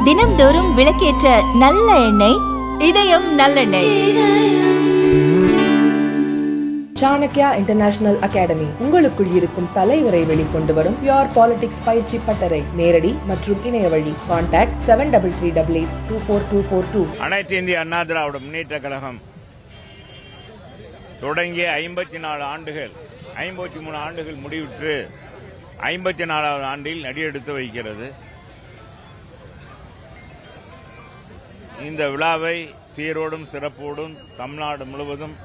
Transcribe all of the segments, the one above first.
தினம்தோறும் விளக்கேற்ற நல்ல எண்ணெய் இதயம் நல்லெண்ணெய். சாணக்யா இன்டர்நேஷனல் அகாடமி உங்களுக்குள் இருக்கும் தலைவரை வெளிக்கொண்டு வரும் பியூர் பாலிடிக்ஸ் பயிற்சி பட்டறை. நேரடி மற்றும் இணைய வழி. கான்டாக்ட் 7338824242. அனைத்து இந்திய அண்ணா திராவிட முன்னேற்ற கழகம் தொடங்கிய 54 ஆண்டுகள் 53 ஆண்டுகள் முடிவுற்று 54வது ஆண்டில் அடியெடுத்து வைக்கிறது. இந்த விழாவை சீரோடும் சிறப்போடும் தமிழ்நாடு முழுவதும்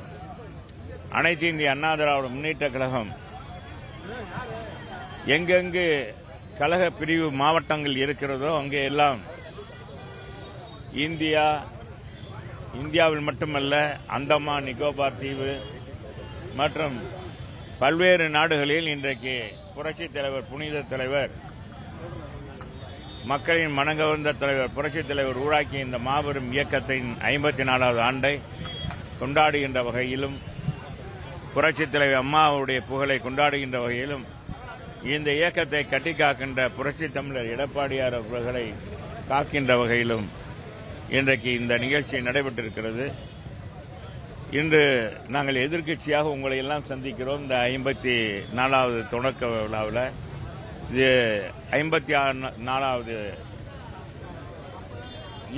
அனைத்து இந்திய அண்ணா திராவிட முன்னேற்ற கழகம் எங்கெங்கு கழக பிரிவு மாவட்டங்கள் இருக்கிறதோ அங்கே எல்லாம் இந்தியாவில் மட்டுமல்ல அந்தமான் நிக்கோபார் தீவு மற்றும் பல்வேறு நாடுகளில் இன்றைக்கு புரட்சித் தலைவர், புனித தலைவர், மக்களின் மனங்கவர்ந்த தலைவர், புரட்சித் தலைவர் உருவாக்கிய இந்த மாபெரும் இயக்கத்தின் 54வது ஆண்டை கொண்டாடுகின்ற வகையிலும், புரட்சித் தலைவர் அம்மாவுடைய புகழை கொண்டாடுகின்ற வகையிலும், இந்த இயக்கத்தை கட்டி காக்கின்ற புரட்சி தமிழர் எடப்பாடியார் அவர்களை காக்கின்ற வகையிலும் இன்றைக்கு இந்த நிகழ்ச்சி நடைபெற்றிருக்கிறது. இன்று நாங்கள் எதிர்க்கட்சியாக உங்களை எல்லாம் சந்திக்கிறோம். இந்த 54வது தொடக்க விழாவில் இது 54வது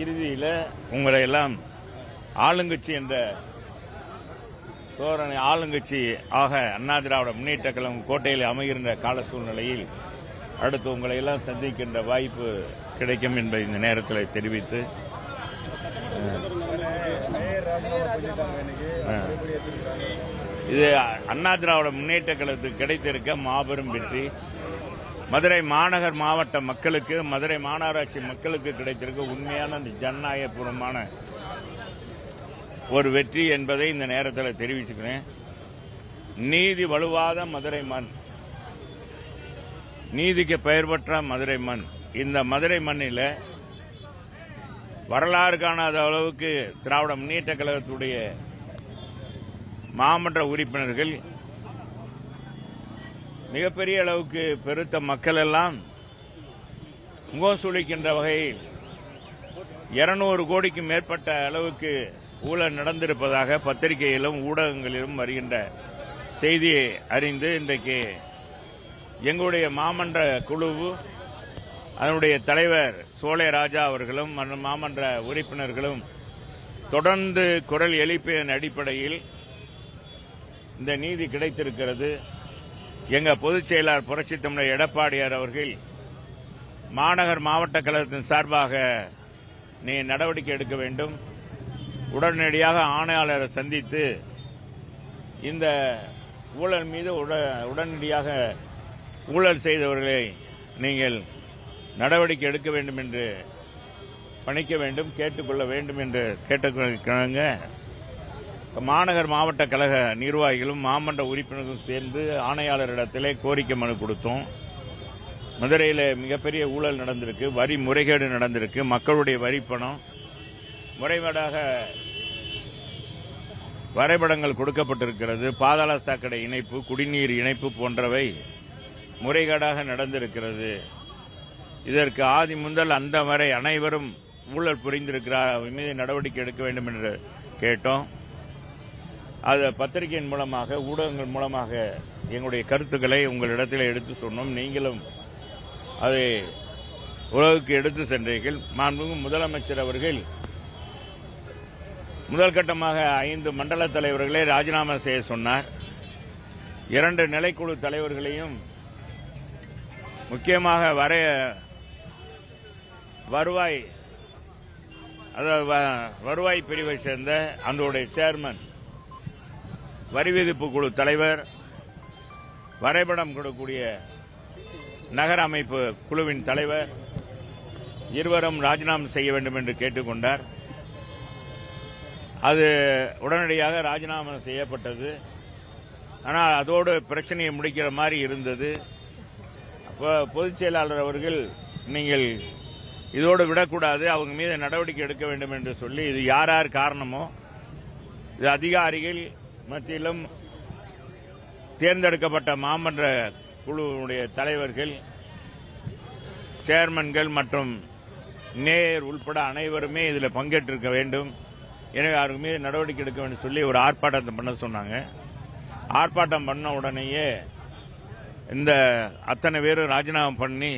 இறுதியில் உங்களை எல்லாம் ஆளுங்கட்சி என்ற தோரணை, ஆளுங்கட்சி ஆக அண்ணா திராவிட முன்னேற்ற கழகம் கோட்டையில் அமைகின்ற கால சூழ்நிலையில் அடுத்து உங்களை எல்லாம் சந்திக்கின்ற வாய்ப்பு கிடைக்கும் என்பதை இந்த நேரத்தில் தெரிவித்து, இது அண்ணா திராவிட முன்னேற்ற கழகத்துக்கு கிடைத்திருக்க மாபெரும் வெற்றி. மதுரை மாநகர் மாவட்ட மக்களுக்கு, மதுரை மாநகராட்சி மக்களுக்கு கிடைத்திருக்க உண்மையான ஜனநாயகபூர்வமான ஒரு வெற்றி என்பதை இந்த நேரத்தில் தெரிவிச்சுக்கிறேன். நீதி வலுவாத மதுரை மண், நீதிக்கு பெயர் பெற்ற மதுரை மண். இந்த மதுரை மண்ணில் வரலாறு காணாத அளவுக்கு திராவிட முன்னேற்ற கழகத்துடைய மாமன்ற உறுப்பினர்கள், மிகப்பெரிய அளவுக்கு பெருத்த மக்கள் எல்லாம் முகம் சுளிக்கின்ற வகையில் 200 கோடிக்கு மேற்பட்ட அளவுக்கு ஊழல் நடந்திருப்பதாக பத்திரிகையிலும் ஊடகங்களிலும் வருகின்ற செய்தியை அறிந்து இன்றைக்கு எங்களுடைய மாமன்ற குழு, அதனுடைய தலைவர் சோலை ராஜா அவர்களும் மாமன்ற உறுப்பினர்களும் தொடர்ந்து குரல் எழுப்பியதன் அடிப்படையில் இந்த நீதி கிடைத்திருக்கிறது. எங்கள் பொதுச் செயலாளர் புரட்சி தமிழர் எடப்பாடியார் அவர்கள் மாநகர் மாவட்ட கழகத்தின் சார்பாக நீ நடவடிக்கை எடுக்க வேண்டும், உடனடியாக ஆணையாளரை சந்தித்து இந்த ஊழல் மீது உடனடியாக ஊழல் செய்தவர்களை நீங்கள் நடவடிக்கை எடுக்க வேண்டும் என்று பணிக்க வேண்டும், கேட்டுக்கொள்ள வேண்டும் என்று கேட்டுக்கொள்கிறாங்க. மாநகர் மாவட்ட கழக நிர்வாகிகளும் மாமன்ற உறுப்பினர்களும் சேர்ந்து ஆணையாளரிடத்திலே கோரிக்கை மனு கொடுத்தோம். மதுரையில் மிகப்பெரிய ஊழல் நடந்திருக்கு, வரி முறைகேடு நடந்திருக்கு, மக்களுடைய வரிப்பணம் முறைகேடாக வரைபடங்கள் கொடுக்கப்பட்டிருக்கிறது, பாதாள சாக்கடை இணைப்பு, குடிநீர் இணைப்பு போன்றவை முறைகேடாக நடந்திருக்கிறது. இதற்கு ஆதி முதல் அந்த வரை அனைவரும் ஊழல் புரிந்திருக்கிறார் மீது நடவடிக்கை எடுக்க வேண்டும் என்று கேட்டோம். அது பத்திரிகையின் மூலமாக, ஊடகங்கள் மூலமாக எங்களுடைய கருத்துக்களை உங்களிடத்தில் எடுத்து சொன்னோம். நீங்களும் அதை உலகுக்கு எடுத்து சென்றீர்கள். மாண்புமிகு முதலமைச்சர் அவர்கள் முதல் கட்டமாக 5 மண்டல தலைவர்களை ராஜினாமா செய்ய சொன்னார். 2 நிலைக்குழு தலைவர்களையும், முக்கியமாக வருவாய் பிரிவை சேர்ந்த அதனுடைய சேர்மன், வரி விதிப்பு குழு தலைவர், வரைபடம் கொடுக்கக்கூடிய நகர அமைப்பு குழுவின் தலைவர் இருவரும் ராஜினாமா செய்ய வேண்டும் என்று கேட்டுக்கொண்டார். அது உடனடியாக ராஜினாமா செய்யப்பட்டது. ஆனால் அதோடு பிரச்சனையை முடிக்கிற மாதிரி இருந்தது. அப்போ பொதுச் செயலாளர் அவர்கள், நீங்கள் இதோடு விடக்கூடாது, அவங்க மீது நடவடிக்கை எடுக்க வேண்டும் என்று சொல்லி, இது யார் யார் காரணமோ, இது அதிகாரிகள் மத்தியிலும் தேர்ந்தெடுக்கப்பட்ட மாமன்ற குழுவுடைய தலைவர்கள் சேர்மன்கள் மற்றும் மேயர் உள்பட அனைவருமே இதில் பங்கேற்றிருக்க வேண்டும். எனவே அவருக்கு மீது நடவடிக்கை எடுக்க வேண்டும் சொல்லி ஒரு ஆர்ப்பாட்டத்தை பண்ண சொன்னாங்க. ஆர்ப்பாட்டம் பண்ண உடனேயே இந்த அத்தனை பேரும் ராஜினாமா பண்ணி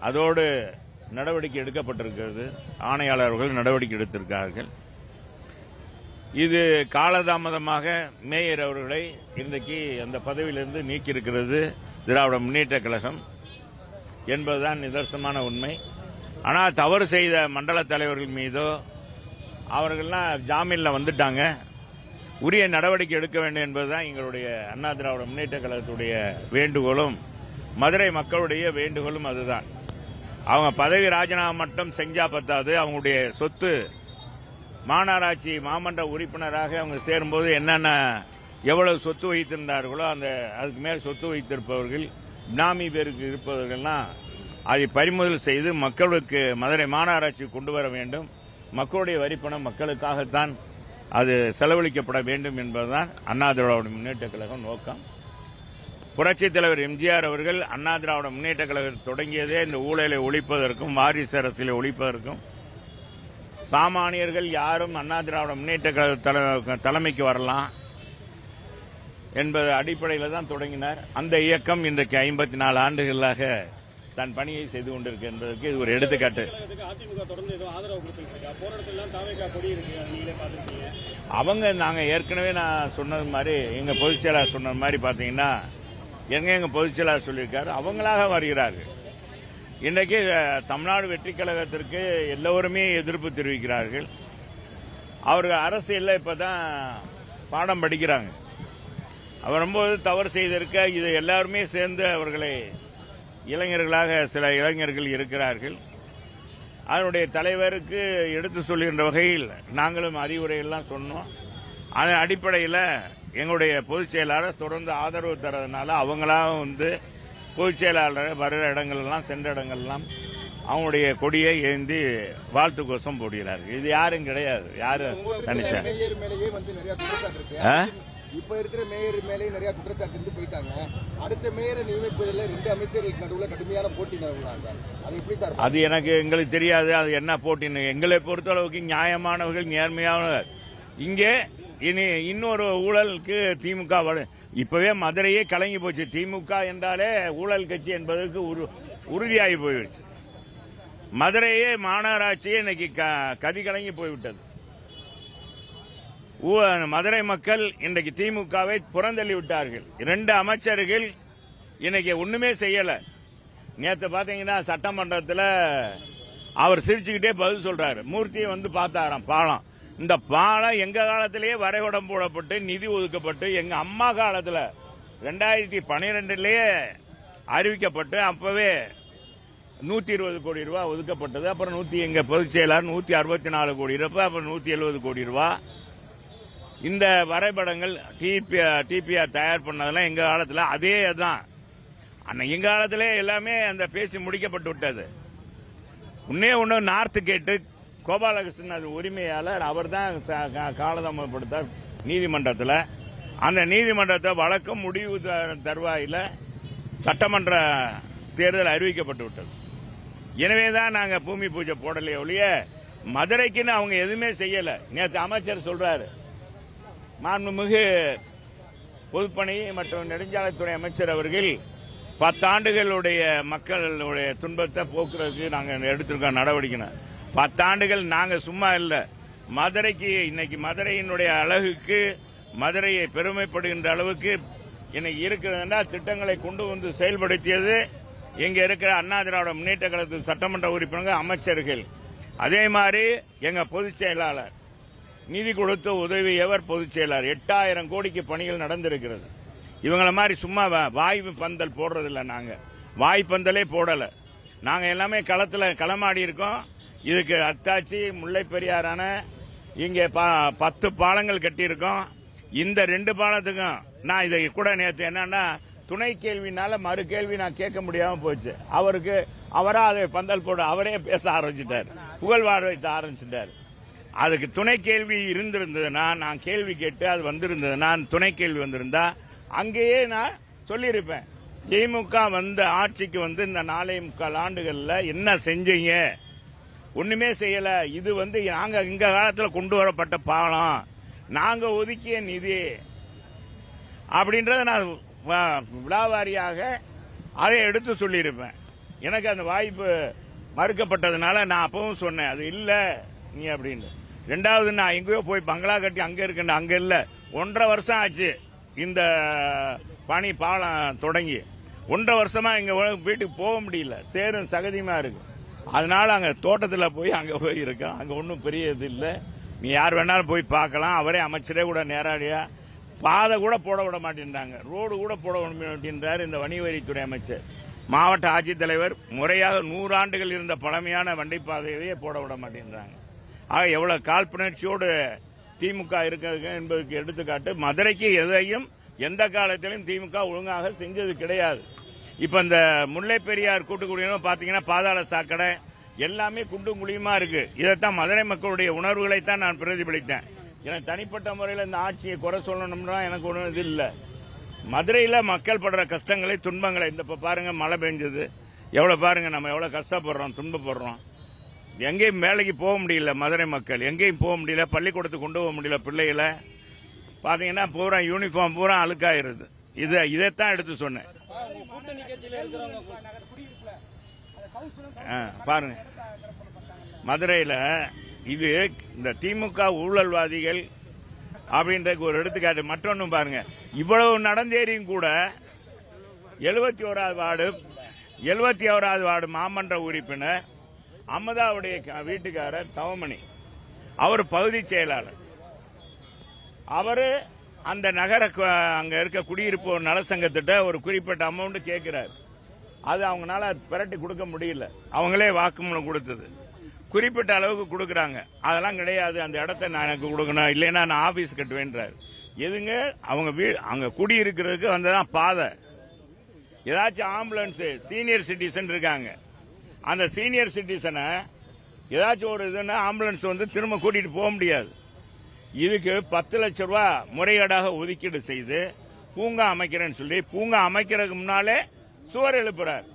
அதோடு நடவடிக்கை எடுக்கப்பட்டிருக்கிறது. ஆணையாளர்கள் நடவடிக்கை எடுத்திருக்கிறார்கள். இது காலதாமதமாக மேயர் அவர்களை இன்றைக்கு அந்த பதவியிலிருந்து நீக்கியிருக்கிறது திராவிட முன்னேற்ற கழகம் என்பதுதான் நிதர்சனமான உண்மை. ஆனால் தவறு செய்த மண்டல தலைவர்கள் மீதோ அவர்கள்லாம் ஜாமீனில் வந்துட்டாங்க, உரிய நடவடிக்கை எடுக்க வேண்டும் என்பதுதான் எங்களுடைய அண்ணா திராவிட முன்னேற்ற கழகத்துடைய வேண்டுகோளும் மதுரை மக்களுடைய வேண்டுகோளும் அதுதான். அவங்க பதவி ராஜினாமா மட்டும் செஞ்சா பத்தாது, அவங்களுடைய சொத்து மாநகராட்சி மாமன்ற உறுப்பினராக அவங்க சேரும்போது என்னென்ன எவ்வளவு சொத்து வைத்திருந்தார்களோ அதுக்கு மேல் சொத்து வைத்திருப்பவர்கள் பினாமி பேருக்கு இருப்பவர்கள்லாம் அதை பறிமுதல் செய்து மக்களுக்கு மதுரை மாநகராட்சி கொண்டு வர வேண்டும். மக்களுடைய வரிப்பணம் மக்களுக்காகத்தான் அது செலவழிக்கப்பட வேண்டும் என்பதுதான் அண்ணா திராவிட முன்னேற்ற கழகம் நோக்கம். புரட்சித் தலைவர் எம்ஜிஆர் அவர்கள் அண்ணா திராவிட முன்னேற்ற கழகம் தொடங்கியதே இந்த ஊழலை ஒழிப்பதற்கும் வாரிசு அரசியலை ஒழிப்பதற்கும். சாமானியர்கள் யாரும் அண்ணா திராவிட முன்னேற்ற கழக தலைமைக்கு வரலாம் என்பது அடிப்படையில் தான் தொடங்கினார். அந்த இயக்கம் இன்றைக்கு 54 ஆண்டுகளாக தன் பணியை செய்து கொண்டிருக்கு என்பதற்கு இது ஒரு எடுத்துக்காட்டு. அவங்க நாங்கள் ஏற்கனவே நான் சொன்னது மாதிரி எங்க பொதுச் செயலாளர் சொன்னது மாதிரி பார்த்தீங்கன்னா எங்க பொதுச் செயலாளர் சொல்லியிருக்காரு, அவங்களாக வருகிறார்கள். இன்றைக்கு தமிழ்நாடு வெற்றி கழகத்திற்கு எல்லோருமே எதிர்ப்பு தெரிவிக்கிறார்கள். அவர்கள் அரசியலில் இப்பதான் பாடம் படிக்கிறாங்க. அவர் ரொம்ப தவறு செய்திருக்க இது எல்லாருமே சேர்ந்து அவர்களை இளைஞர்களாக சில இளைஞர்கள் இருக்கிறார்கள். அதனுடைய தலைவருக்கு எடுத்து சொல்கின்ற வகையில் நாங்களும் அறிவுரையெல்லாம் சொன்னோம். அதன் அடிப்படையில் எங்களுடைய பொதுச் செயலாளர் தொடர்ந்து ஆதரவு தரதுனால அவங்களாம் பொதுச் செயலாளர் வருகிற இடங்கள்லாம் சென்ற இடங்கள்லாம் அவங்களுடைய கொடியை ஏந்தி வாழ்த்து கோஷம் போடுகிறார்கள். இது யாரும் கிடையாது, யாரும் தனிச்சா இப்ப இருக்கிற மேயர் மேலே நிறைய குற்றச்சாட்டு போயிட்டாங்க. அடுத்த மேயரை நியமிப்பதில் 2 அமைச்சர்களுக்கு நடுவில் கடுமையான போட்டி நிலவுலாம் சார். அது எப்படி சார்? அது எங்களுக்கு தெரியாது, அது என்ன போட்டின்னு. எங்களை பொறுத்தளவுக்கு நியாயமானவர்கள், நேர்மையானவர்கள். இங்கே இனி இன்னொரு ஊழலுக்கு திமுக இப்பவே மதுரையே கலங்கி போச்சு. திமுக என்றாலே ஊழல் கட்சி என்பதற்கு உறுதியாகி போயிடுச்சு. மதுரையே மாநகராட்சியே இன்னைக்கு கதி கலங்கி போய்விட்டது. மதுரை மக்கள் இன்றைக்கு திமுகவை புறந்தள்ளி விட்டார்கள். 2 அமைச்சர்கள் இன்னைக்கு ஒண்ணுமே செய்யல. நேற்று பாத்தீங்கன்னா சட்டமன்றத்தில் அவர் சிரிச்சுக்கிட்டே பதில் சொல்றாரு. மூர்த்தியை பார்த்தாராம் பாலம். இந்த பாலம் எங்க காலத்திலேயே வரைபடம் போடப்பட்டு நிதி ஒதுக்கப்பட்டு எங்க அம்மா காலத்தில் 2012 அறிவிக்கப்பட்டு அப்பவே 120 கோடி ரூபாய் ஒதுக்கப்பட்டது. அப்புறம் எங்க பொதுச் செயலாளர் 164 கோடி ரூபாய், அப்புறம் 170 கோடி ரூபாய். இந்த வரைபடங்கள் டிபிஆர் தயார் பண்ணதெல்லாம் எங்க காலத்தில் அதே தான். எங்க காலத்திலே எல்லாமே அந்த பேசி முடிக்கப்பட்டு விட்டது. ஒன்னு நார்த் கேட்டு கோபாலகிருஷ்ணன் உரிமையாளர் அவர் தான் காலதாமதப்படுத்தார் நீதிமன்றத்தில். அந்த நீதிமன்றத்தை வழக்கம் முடிவு தருவாயில் சட்டமன்ற தேர்தல் அறிவிக்கப்பட்டு விட்டது. எனவேதான் நாங்க பூமி பூஜை போடலையே ஒழிய மதுரைக்குன்னு அவங்க எதுவுமே செய்யல. நேற்று அமைச்சர் சொல்றாரு, மாண்புமிகு பொதுப்பணி மற்றும் நெடுஞ்சாலைத்துறை அமைச்சர் அவர்கள் 10 ஆண்டுகளுடைய மக்களுடைய துன்பத்தை போக்குறதுக்கு நாங்கள் எடுத்திருக்கோம் நடவடிக்கை. 10 ஆண்டுகள் நாங்கள் சும்மா இல்லை. மதுரைக்கு இன்னைக்கு மதுரையினுடைய அழகுக்கு மதுரையை பெருமைப்படுகின்ற அளவுக்கு இன்னைக்கு இருக்கிறதுனா திட்டங்களை கொண்டு செயல்படுத்தியது இங்க இருக்கிற அண்ணா திராவிட முன்னேற்ற கழகத்தின் சட்டமன்ற உறுப்பினர்கள், அமைச்சர்கள். அதே மாதிரி எங்க பொதுச் செயலாளர் நிதி கொடுத்த உதவியவர் பொதுச் செயலாளர் 8000 கோடிக்கு பணிகள் நடந்திருக்கிறது. இவங்களை மாதிரி சும்மா வாய்ப்பு பந்தல் போடுறதில்ல. நாங்க வாய்ப்பந்தலே போடல. நாங்க எல்லாமே களமாடி இருக்கோம். இதுக்கு அத்தாச்சி முல்லை பெரியாரான இங்கே 10 பாலங்கள் கட்டியிருக்கோம். இந்த 2 பாலத்துக்கும் நான் இதை கூட நேற்று என்னன்னா துணை கேள்வினால மறு கேள்வி நான் கேட்க முடியாம போச்சு. அவரா அதை பந்தல் போட அவரே பேச ஆரம்பிச்சிட்டார், புகழ்வாழ வைத்த ஆரம்பிச்சிட்டார். அதுக்கு துணை கேள்வி இருந்திருந்ததுன்னா, நான் கேள்வி கேட்டு அது வந்திருந்ததுன்னா, துணை கேள்வி வந்திருந்தா அங்கேயே நான் சொல்லியிருப்பேன். திமுக வந்த ஆட்சிக்கு வந்து இந்த 4.25 ஆண்டுகள்ல என்ன செஞ்சீங்க? ஒண்ணுமே செய்யல. இது வந்து நாங்க எங்க காலத்துல கொண்டு வரப்பட்ட பாலம், நாங்க ஒதுக்கிய நிதி அப்படின்றத நான் விழாவாரியாக அதை எடுத்து சொல்லியிருப்பேன். எனக்கு அந்த வாய்ப்பு மறுக்கப்பட்டதுனால நான் அப்பவும் சொன்னேன், அது இல்ல நீ அப்படின்னு. ரெண்டாவது, நான் எங்கேயோ போய் பங்களா கட்டி அங்க இருக்கேன், அங்க இல்ல. 1.5 வருஷம் ஆச்சு இந்த பணி பாலம் தொடங்கி. 1.5 வருஷமா எங்க வீட்டுக்கு போக முடியல, சேரும் சகதியமா இருக்கு. அதனால அங்க தோட்டத்தில் போய் அங்க போய் இருக்கேன். அங்க ஒன்றும் பெரிய இது இல்லை, நீ யார் வேணாலும் போய் பார்க்கலாம். அவரே அமைச்சரே கூட நேரடியா பாதை கூட போட விட மாட்டேன்றாங்க, ரோடு கூட போட விட மாட்டேன்றார் இந்த வணிகவரித்துறை அமைச்சர். மாவட்ட ஆட்சித்தலைவர் முறையாக 100 ஆண்டுகள் இருந்த பழமையான வண்டிப்பாதையவே போட விட மாட்டேன்றாங்க. ஆக எவ்வளவு காழ்ப்புணர்ச்சியோடு திமுக இருக்கிறது என்பதற்கு எடுத்துக்காட்டு. மதுரைக்கு எதையும் எந்த காலத்திலும் திமுக ஒழுங்காக செஞ்சது கிடையாது. இப்ப இந்த முல்லை பெரியார் கூட்டுக்குடியிருப்பு பாத்தீங்கன்னா பாதாள சாக்கடை எல்லாமே குண்டும் குழியுமா இருக்கு. இதைத்தான் மதுரை மக்களுடைய உணர்வுகளைத்தான் நான் பிரதிபலித்தேன். எனக்கு தனிப்பட்ட முறையில் இந்த ஆட்சியை குறை சொல்லணும்னா எனக்கு ஒன்றும் இது இல்லை. மதுரையில் மக்கள் படுற கஷ்டங்களை துன்பங்களை இந்த பாருங்க, மழை பெஞ்சது எவ்வளவு பாருங்க, நம்ம எவ்வளவு கஷ்டப்படுறோம், துன்பப்படுறோம். எங்கேயும் வேலைக்கு போக முடியல, மதுரை மக்கள் எங்கேயும் போக முடியல, பள்ளிக்கூடத்துக்கு கொண்டு போக முடியல. பிள்ளைகளை பாத்தீங்கன்னா பூரா யூனிஃபார்ம் பூரா அழுக்காயிருது. இதைத்தான் எடுத்து சொன்னேன். பாருங்க மதுரையில் இது இந்த திமுக ஊழல்வாதிகள் அப்படின்ற ஒரு எடுத்துக்காட்டு. மற்றொன்னும் பாருங்க, இவ்வளவு நடந்தேறியும் கூட 71வது வார்டு மாமன்ற உறுப்பினர் அம்மதாவுடைய வீட்டுக்காரர் தவமணி, அவர் பகுதி செயலாளர். அவரு அந்த நகர அங்க இருக்க குடியிருப்பு நலசங்கத்திட்ட ஒரு குறிப்பிட்ட அமௌண்ட் கேட்கிறார். அது அவங்களால பிரட்டி கொடுக்க முடியல. அவங்களே வாக்குமூலம் கொடுத்தது, குறிப்பிட்ட அளவுக்கு கொடுக்கறாங்க. அதெல்லாம் கிடையாது, அந்த இடத்த நான் எனக்கு கொடுக்கணும், இல்லைன்னா நான் ஆபீஸ் கட்டுவேன்றார். எதுங்க, அவங்க அங்க குடியிருக்கிறதுக்கு வந்ததான் பாதை. ஏதாச்சும் ஆம்புலன்ஸ் சீனியர் சிட்டிசன் இருக்காங்க, அந்த சீனியர் சிட்டிசனை ஏதாச்சும் ஒரு இதுன்னா ஆம்புலன்ஸ் வந்து திரும்ப கூட்டிட்டு போக முடியாது. இதுக்கு 10 லட்சம் ரூபாய் முறைகேடாக ஒதுக்கீடு செய்து பூங்கா அமைக்கிறேன்னு சொல்லி பூங்கா அமைக்கிறதுக்கு முன்னாலே சுவர் எழுப்புறார்.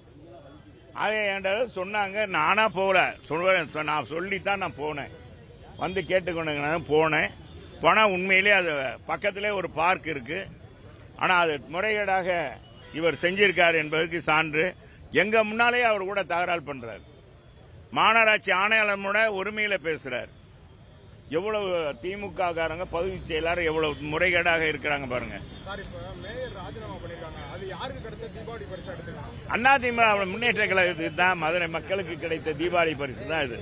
அதை என்கிட்ட சொன்னாங்க, நானா போகல, நான் சொல்லித்தான் நான் போனேன், வந்து கேட்டுக்கொண்டு போனேன். போனால் உண்மையிலே அது பக்கத்திலே ஒரு பார்க் இருக்கு, ஆனால் அது முறைகேடாக இவர் செஞ்சிருக்காரு என்பதற்கு சான்று. எங்க முன்னாலே அவர் கூட தகராறு பண்றார். மாநகராட்சி ஆணையாளர் உரிமையில பேசுறார். எவ்வளவு திமுக காரங்க பகுதி செயலாளர் எவ்வளவு முறைகேடாக இருக்கிறாங்க பாருங்க. அண்ணா திமுக முன்னேற்ற கழகத்துக்கு தான் மதுரை மக்களுக்கு கிடைத்த தீபாவளி பரிசு தான் இது.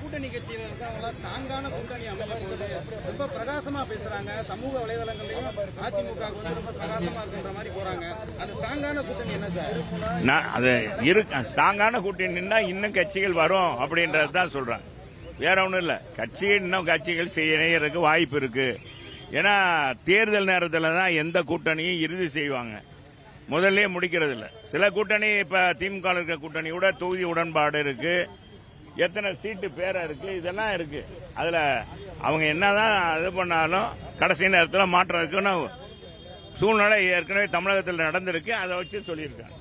கூட்டணி கட்சியில் ஸ்ட்ராங்கான கூட்டணி அமைப்போது ரொம்ப பிரகாசமா பேசுறாங்க. சமூக வலைதளங்களையும் அதிமுக ரொம்ப பிரகாசமா இருக்கின்ற மாதிரி போறாங்க. அது ஸ்ட்ராங்கான கூட்டணி என்ன சார்? அது ஸ்ட்ராங்கான கூட்டணின்னா இன்னும் கட்சிகள் வரும் அப்படின்றது தான் சொல்றாங்க. வேற ஒன்றும் இல்லை, இன்னும் கட்சிகள் இணையறதுக்கு வாய்ப்பு இருக்கு. ஏன்னா தேர்தல் நேரத்தில் தான் எந்த கூட்டணியும் இறுதி செய்வாங்க, முதல்ல முடிக்கிறது இல்லை. சில கூட்டணி இப்ப திமுக இருக்க கூட்டணி கூட தொகுதி உடன்பாடு இருக்கு, எத்தனை சீட்டு பேர இருக்கு, இதெல்லாம் இருக்கு. அதுல அவங்க என்னதான் இது பண்ணாலும் கடைசி நேரத்தில் மாற்றம் இருக்குன்னு சூழ்நிலை ஏற்கனவே தமிழகத்தில் நடந்திருக்கு. அதை வச்சு சொல்லியிருக்காங்க.